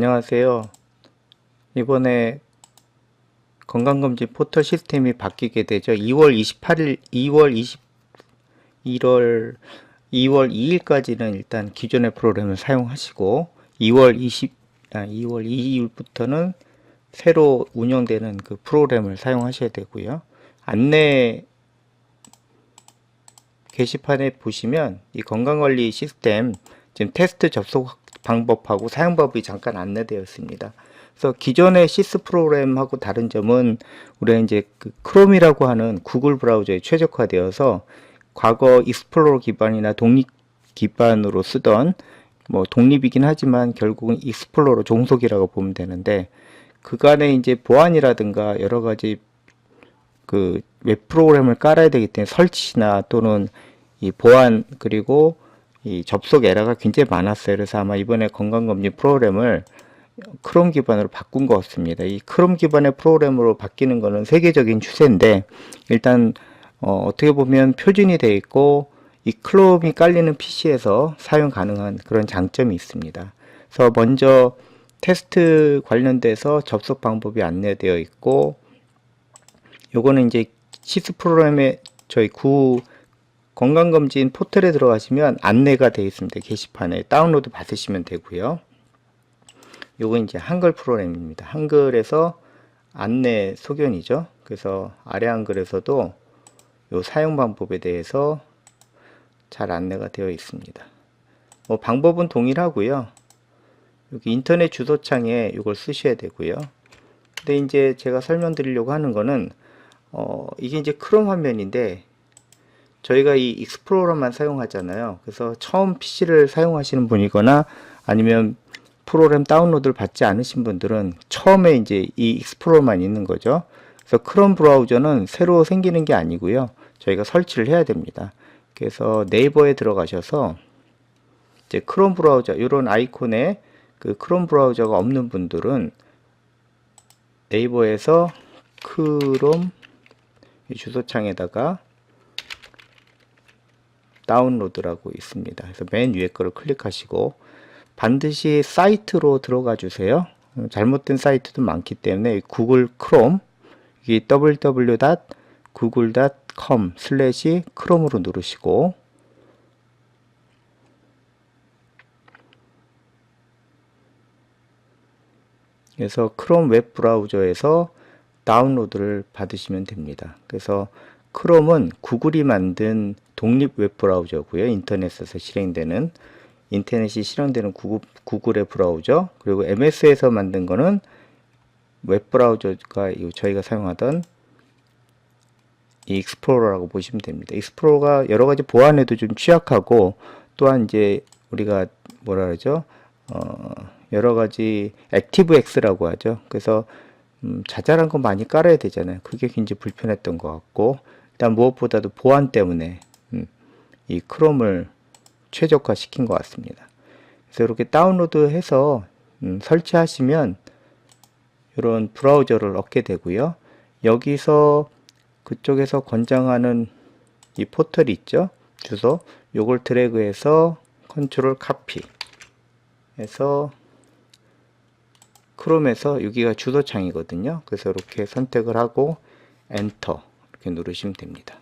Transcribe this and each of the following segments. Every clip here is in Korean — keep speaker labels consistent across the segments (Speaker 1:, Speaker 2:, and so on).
Speaker 1: 안녕하세요. 이번에 건강검진 포털 시스템이 바뀌게 되죠. 2월 28일, 2월 2일까지는 일단 기존의 프로그램을 사용하시고 2월 2일부터는 새로 운영되는 그 프로그램을 사용하셔야 되고요. 안내 게시판에 보시면 이 건강관리 시스템 지금 테스트 접속 방법하고 사용법이 잠깐 안내되어 있습니다. 그래서 기존의 시스 프로그램하고 다른 점은 우리가 이제 그 크롬이라고 하는 구글 브라우저에 최적화되어서 과거 익스플로러 기반이나 독립 기반으로 쓰던 뭐 독립이긴 하지만 결국은 익스플로러 종속이라고 보면 되는데 그간에 이제 보안이라든가 여러 가지 그 웹 프로그램을 깔아야 되기 때문에 설치나 또는 이 보안 그리고 이 접속 에러가 굉장히 많았어요. 그래서 아마 이번에 건강검진 프로그램을 크롬 기반으로 바꾼 것 같습니다. 이 크롬 기반의 프로그램으로 바뀌는 것은 세계적인 추세인데 일단 어떻게 보면 표준이 되어 있고 이 크롬이 깔리는 PC에서 사용 가능한 그런 장점이 있습니다. 그래서 먼저 테스트 관련돼서 접속 방법이 안내되어 있고 요거는 이제 시스 프로그램에 저희 건강검진 포털에 들어가시면 안내가 되어 있습니다. 게시판에 다운로드 받으시면 되고요. 요거 이제 한글 프로그램입니다. 한글에서 안내 소견이죠. 그래서 아래 한글에서도 요 사용 방법에 대해서 잘 안내가 되어 있습니다. 뭐 방법은 동일하고요. 여기 인터넷 주소창에 이걸 쓰셔야 되고요. 근데 이제 제가 설명드리려고 하는 거는 이게 이제 크롬 화면인데 저희가 이 익스플로러만 사용하잖아요. 그래서 처음 PC를 사용하시는 분이거나 아니면 프로그램 다운로드를 받지 않으신 분들은 처음에 이제 이 익스플로러만 있는 거죠. 그래서 크롬 브라우저는 새로 생기는 게 아니고요. 저희가 설치를 해야 됩니다. 그래서 네이버에 들어가셔서 이제 크롬 브라우저 이런 아이콘에 그 크롬 브라우저가 없는 분들은 네이버에서 크롬 주소창에다가 다운로드라고 있습니다. 그래서 맨 위에 거를 클릭하시고 반드시 사이트로 들어가 주세요. 잘못된 사이트도 많기 때문에 구글 크롬 이 www.google.com/chrome으로 누르시고 그래서 크롬 웹 브라우저에서 다운로드를 받으시면 됩니다. 그래서 크롬은 구글이 만든 독립 웹 브라우저고요. 인터넷에서 실행되는 구글의 브라우저, 그리고 MS에서 만든 거는 웹 브라우저가 저희가 사용하던 이 익스플로러라고 보시면 됩니다. 익스플로러가 여러 가지 보안에도 좀 취약하고 또한 이제 우리가 뭐라 그러죠? 여러 가지 액티브엑스라고 하죠. 그래서 자잘한 거 많이 깔아야 되잖아요. 그게 굉장히 불편했던 것 같고 일단 무엇보다도 보안 때문에 이 크롬을 최적화 시킨 것 같습니다. 그래서 이렇게 다운로드 해서 설치하시면 이런 브라우저를 얻게 되고요. 여기서 그쪽에서 권장하는 이 포털이 있죠. 주소 요걸 드래그해서 컨트롤 카피 해서 크롬에서 여기가 주소창이거든요. 그래서 이렇게 선택을 하고 엔터 이렇게 누르시면 됩니다.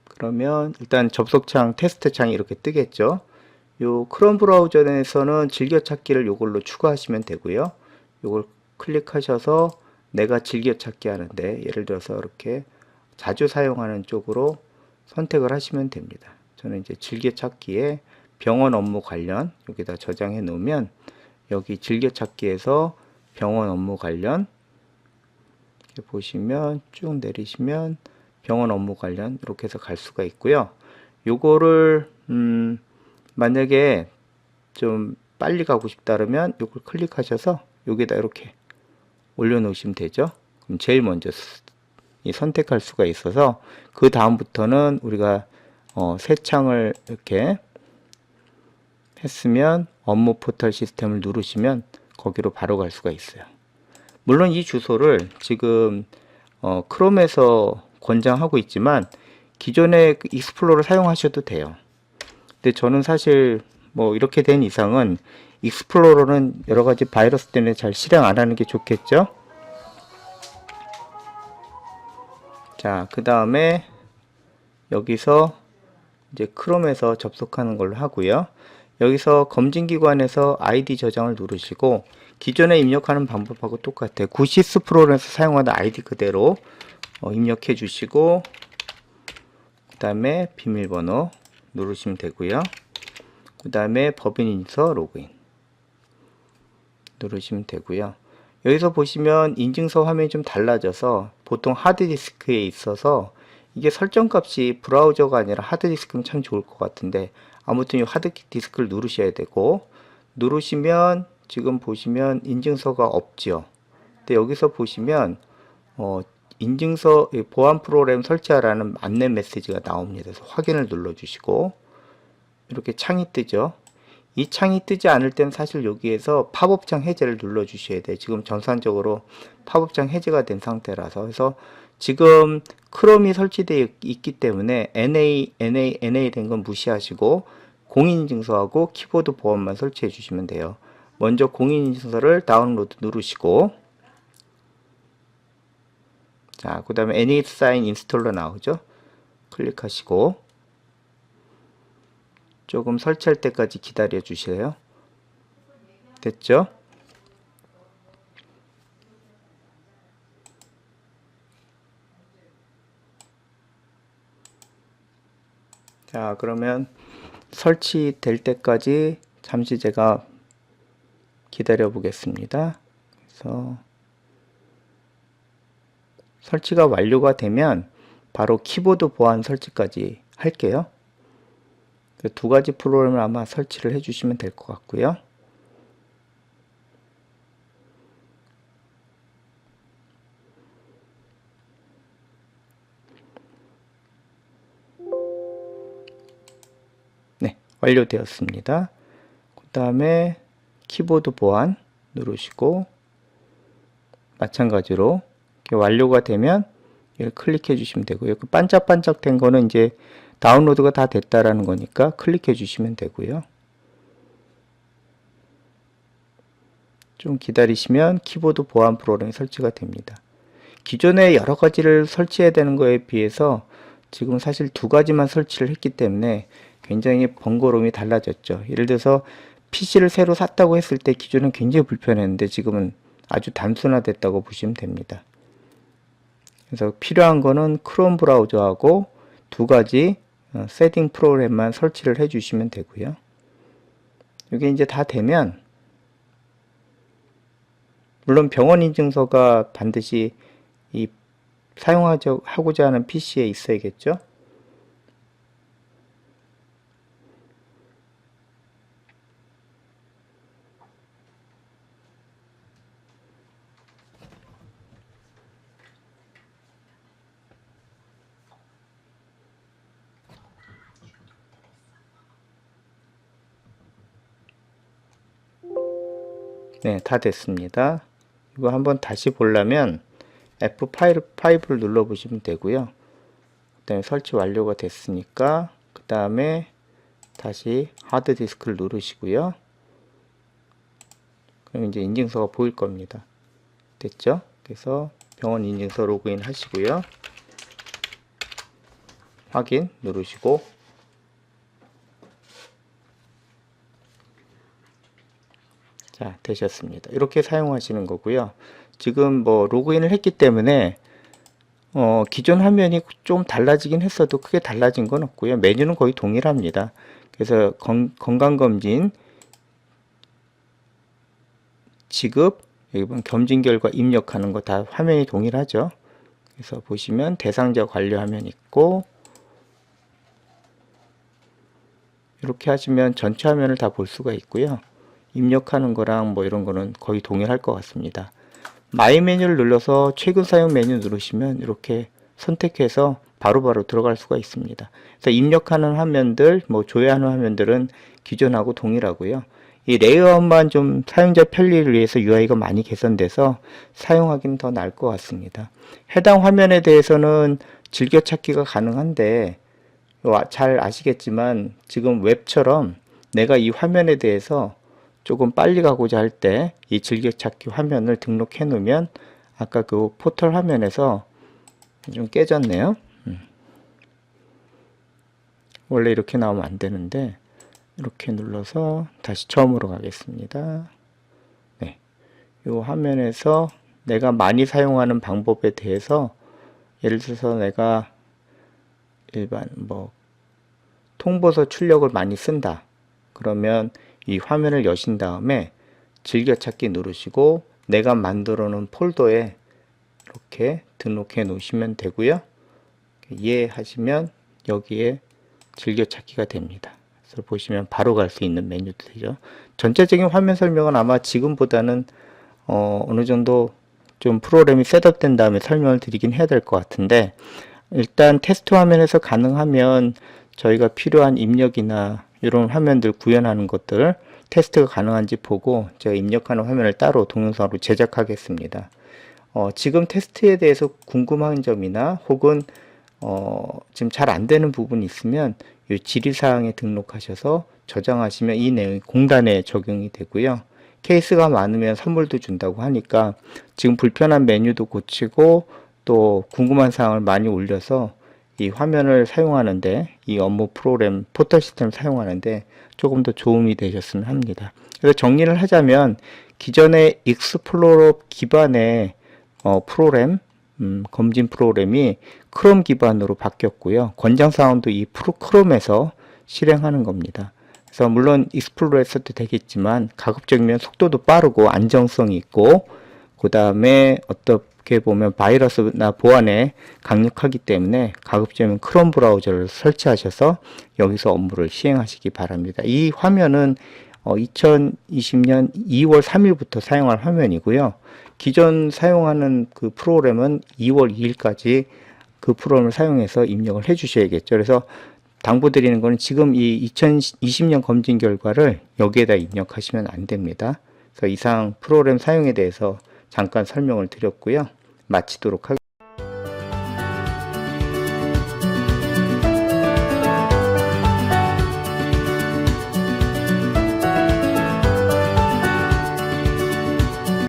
Speaker 1: 그러면 일단 접속창 테스트 창이 이렇게 뜨겠죠. 요 크롬 브라우저에서는 즐겨찾기를 요걸로 추가하시면 되고요. 요걸 클릭하셔서 내가 즐겨찾기 하는데 예를 들어서 이렇게 자주 사용하는 쪽으로 선택을 하시면 됩니다. 저는 이제 즐겨찾기에 병원 업무 관련 여기다 저장해 놓으면 여기 즐겨찾기에서 병원 업무 관련 이렇게 보시면 쭉 내리시면 병원 업무 관련 이렇게 해서 갈 수가 있고요. 요거를 만약에 좀 빨리 가고 싶다 그러면 요걸 클릭하셔서 여기다 이렇게 올려 놓으시면 되죠. 그럼 제일 먼저 선택할 수가 있어서 그 다음부터는 우리가 새 창을 이렇게 했으면 업무 포털 시스템을 누르시면 거기로 바로 갈 수가 있어요. 물론 이 주소를 지금 크롬에서 권장하고 있지만 기존의 그 익스플로러를 사용하셔도 돼요. 근데 저는 사실 뭐 이렇게 된 이상은 익스플로러는 여러가지 바이러스 때문에 잘 실행 안 하는 게 좋겠죠. 자, 그 다음에 여기서 이제 크롬에서 접속하는 걸로 하고요. 여기서 검진기관에서 아이디 저장을 누르시고 기존에 입력하는 방법하고 똑같아요. 구시스 프로그램에서 사용하는 아이디 그대로 입력해 주시고 그 다음에 비밀번호 누르시면 되고요. 그 다음에 법인 인증서 로그인 누르시면 되고요. 여기서 보시면 인증서 화면이 좀 달라져서 보통 하드디스크에 있어서 이게 설정값이 브라우저가 아니라 하드디스크면 참 좋을 것 같은데 아무튼 이 하드디스크를 누르셔야 되고 누르시면 지금 보시면 인증서가 없죠. 근데 여기서 보시면 인증서 보안 프로그램 설치하라는 안내 메시지가 나옵니다. 그래서 확인을 눌러 주시고 이렇게 창이 뜨죠. 이 창이 뜨지 않을 땐 사실 여기에서 팝업창 해제를 눌러 주셔야 돼요. 지금 전산적으로 팝업창 해제가 된 상태라서. 그래서 지금 크롬이 설치되어 있기 때문에 NA 된 건 무시하시고 공인인증서하고 키보드 보안만 설치해 주시면 돼요. 먼저 공인인증서를 다운로드 누르시고 자, 그 다음에 AnySign 인스톨러 나오죠. 클릭하시고 조금 설치할 때까지 기다려 주세요. 됐죠? 자, 그러면 설치될 때까지 잠시 제가 기다려 보겠습니다. 그래서 설치가 완료가 되면 바로 키보드 보안 설치까지 할게요. 두 가지 프로그램을 아마 설치를 해 주시면 될 것 같고요. 네, 완료되었습니다. 그 다음에 키보드 보안 누르시고 마찬가지로 완료가 되면 이걸 클릭해 주시면 되고요. 그 반짝반짝 된 거는 이제 다운로드가 다 됐다라는 거니까 클릭해 주시면 되고요. 좀 기다리시면 키보드 보안 프로그램이 설치가 됩니다. 기존에 여러 가지를 설치해야 되는 거에 비해서 지금 사실 두 가지만 설치를 했기 때문에 굉장히 번거로움이 달라졌죠. 예를 들어서 PC를 새로 샀다고 했을 때 기존은 굉장히 불편했는데 지금은 아주 단순화됐다고 보시면 됩니다. 그래서 필요한 거는 크롬 브라우저하고 두 가지 세팅 프로그램만 설치를 해 주시면 되고요. 이게 이제 다 되면 물론 병원 인증서가 반드시 이 사용하고자 하는 PC에 있어야겠죠. 네, 다 됐습니다. 이거 한번 다시 보려면 F5를 눌러 보시면 되고요. 그 다음에 설치 완료가 됐으니까 그 다음에 다시 하드디스크를 누르시고요. 그럼 이제 인증서가 보일 겁니다. 됐죠? 그래서 병원 인증서 로그인 하시고요. 확인 누르시고 자, 되셨습니다. 이렇게 사용하시는 거고요. 지금 뭐 로그인을 했기 때문에 기존 화면이 좀 달라지긴 했어도 크게 달라진 건 없고요. 메뉴는 거의 동일합니다. 그래서 건강검진, 지급, 여기 보면 검진 결과 입력하는 거 다 화면이 동일하죠. 그래서 보시면 대상자 관리 화면 있고 이렇게 하시면 전체 화면을 다 볼 수가 있고요. 입력하는 거랑 뭐 이런 거는 거의 동일할 것 같습니다. 마이 메뉴를 눌러서 최근 사용 메뉴 누르시면 이렇게 선택해서 바로바로 들어갈 수가 있습니다. 그래서 입력하는 화면들, 뭐 조회하는 화면들은 기존하고 동일하고요. 이 레이아웃만 좀 사용자 편리를 위해서 UI가 많이 개선돼서 사용하기는 더 나을 것 같습니다. 해당 화면에 대해서는 즐겨찾기가 가능한데 잘 아시겠지만 지금 웹처럼 내가 이 화면에 대해서 조금 빨리 가고자 할 때 이 즐겨찾기 화면을 등록해 놓으면 아까 그 포털 화면에서 좀 깨졌네요. 원래 이렇게 나오면 안 되는데 이렇게 눌러서 다시 처음으로 가겠습니다. 네, 이 화면에서 내가 많이 사용하는 방법에 대해서 예를 들어서 내가 일반 통보서 출력을 많이 쓴다. 그러면 이 화면을 여신 다음에 즐겨찾기 누르시고 내가 만들어 놓은 폴더에 이렇게 등록해 놓으시면 되고요. 이해하시면 여기에 즐겨찾기가 됩니다. 그래서 보시면 바로 갈 수 있는 메뉴도 되죠. 전체적인 화면 설명은 아마 지금보다는 어느 정도 좀 프로그램이 셋업된 다음에 설명을 드리긴 해야 될 것 같은데, 일단 테스트 화면에서 가능하면 저희가 필요한 입력이나 이런 화면들 구현하는 것들 테스트가 가능한지 보고 제가 입력하는 화면을 따로 동영상으로 제작하겠습니다. 지금 테스트에 대해서 궁금한 점이나 혹은 지금 잘 안 되는 부분이 있으면 이 질의사항에 등록하셔서 저장하시면 이 내용이 공단에 적용이 되고요. 케이스가 많으면 선물도 준다고 하니까 지금 불편한 메뉴도 고치고 또 궁금한 사항을 많이 올려서 이 화면을 사용하는데, 이 업무 프로그램 포털 시스템을 사용하는데 조금 더 도움이 되셨으면 합니다. 그래서 정리를 하자면 기존의 익스플로러 기반의 프로그램, 검진 프로그램이 크롬 기반으로 바뀌었고요. 권장 사항도 이 크롬에서 실행하는 겁니다. 그래서 물론 익스플로러에 써도 되겠지만 가급적이면 속도도 빠르고 안정성이 있고, 그 다음에 어떻게 보면 바이러스나 보안에 강력하기 때문에 가급적이면 크롬 브라우저를 설치하셔서 여기서 업무를 시행하시기 바랍니다. 이 화면은 2020년 2월 3일부터 사용할 화면이고요. 기존 사용하는 그 프로그램은 2월 2일까지 그 프로그램을 사용해서 입력을 해 주셔야겠죠. 그래서 당부드리는 거는 지금 이 2020년 검진 결과를 여기에다 입력하시면 안 됩니다. 그래서 이상 프로그램 사용에 대해서 잠깐 설명을 드렸고요. 마치도록 하겠습니다.